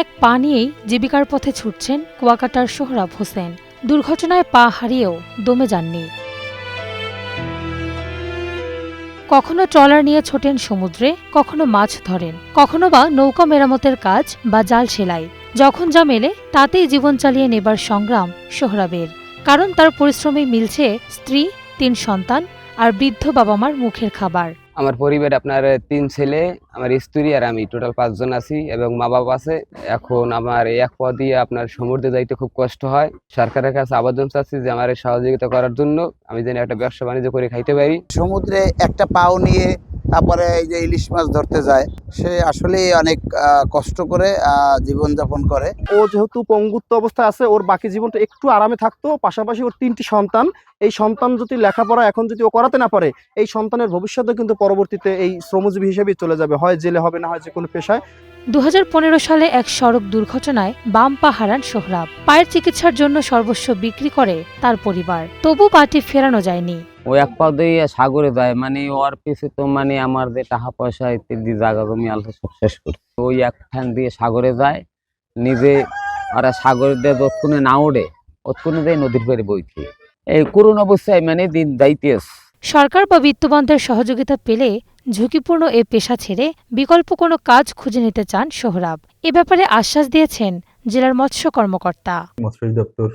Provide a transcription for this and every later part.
এক পা নিয়েই জীবিকার পথে ছুটছেন কুয়াকাটার সোহরাব হোসেন। দুর্ঘটনায় পা হারিয়েও দমে যাননি। কখনো ট্রলার নিয়ে ছোটেন সমুদ্রে, কখনো মাছ ধরেন, কখনো বা নৌকা মেরামতের কাজ বা জাল সেলাই। যখন যা মেলে তাতেই জীবন চালিয়ে নেবার সংগ্রাম সোহরাবের। কারণ তার পরিশ্রমে মিলছে স্ত্রী, ৩ সন্তান আর বৃদ্ধ বাবা মার মুখের খাবার। আমার পরিবারে আপনার ৩ ছেলে, আমার স্ত্রী আর আমি, টোটাল ৫ জন আছি এবং মা বাবা আছে। এখন আমার এই এক পা দিয়ে আপনার সমুদ্রে যাইতে খুব কষ্ট হয়। সরকারের কাছে আবেদন চাচ্ছি যে আমার সহযোগিতা করার জন্য, আমি যেন একটা ব্যবসা বাণিজ্য করে খাইতে পারি। সমুদ্রে একটা পাও নিয়ে তারপরে এই যে ইলিশ মাছ ধরতে যায়, সে আসলেই অনেক কষ্ট করে জীবনযাপন করে। ও যেহেতু পঙ্গুত্ব অবস্থায় আছে, ওর বাকি জীবনটা একটু আরামে থাকতো। পাশাপাশি ওর ৩টি সন্তান, এই সন্তান যদি লেখাপড়া এখন যদি ও করাতে না পারে, এই সন্তানের ভবিষ্যতে কিন্তু পরবর্তীতে এই শ্রমজীবী হিসেবেই চলে যাবে, হয় জেলে হবে, না হয় যে কোনো পেশায়। ২০১৫ সালে এক সড়ক দুর্ঘটনায় বাম পা হারান সোহরাব। পায়ের চিকিৎসার জন্য সর্বস্ব বিক্রি করে তার পরিবার, তবু পাটি ফেরানো যায়নি। ওই এক পা দিয়ে সাগরে যায়, মানে ওর পিছু তো মানে আমার যে টাকা পয়সা ইত্যাদি জায়গা জমি আলতো সব শেষ করে ওই এক ফ্যান দিয়ে সাগরে যায়। নিজে ওরা সাগরে দিয়ে যতক্ষণে না ওঠে ততক্ষণে যায় নদীর পাড়ে বইতে। এই করুণ অবস্থায় মানে দিন যাইতেস। সরকার বা বিত্তবানদের সহযোগিতা পেলে ঝুঁকিপূর্ণ এ পেশা ছেড়ে বিকল্প কোনো কাজ খুঁজে নিতে চান সোহরাব। এ ব্যাপারে আশ্বাস দিয়েছেন জেলার মৎস্য কর্মকর্তা। মৎস্য অধিদপ্তর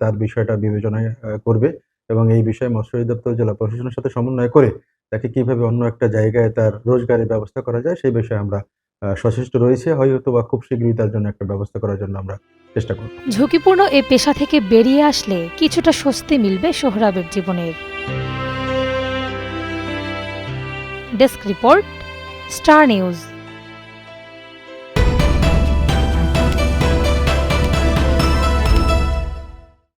তার বিষয়টা বিবেচনায় করবে এবং এই বিষয়ে মৎস্য অধিদপ্তর জেলা প্রশাসনের সাথে সমন্বয় করে তাকে কিভাবে অন্য একটা জায়গায় তার রোজগারের ব্যবস্থা করা যায় সেই বিষয়ে আমরা সচেষ্ট রয়েছে। হয়তো বা খুব শীঘ্রই তার জন্য একটা ব্যবস্থা করার জন্য আমরা চেষ্টা করব। ঝুঁকিপূর্ণ এ পেশা থেকে বেরিয়ে আসলে কিছুটা স্বস্তি মিলবে সোহরাবের জীবনের। Desk report, star news.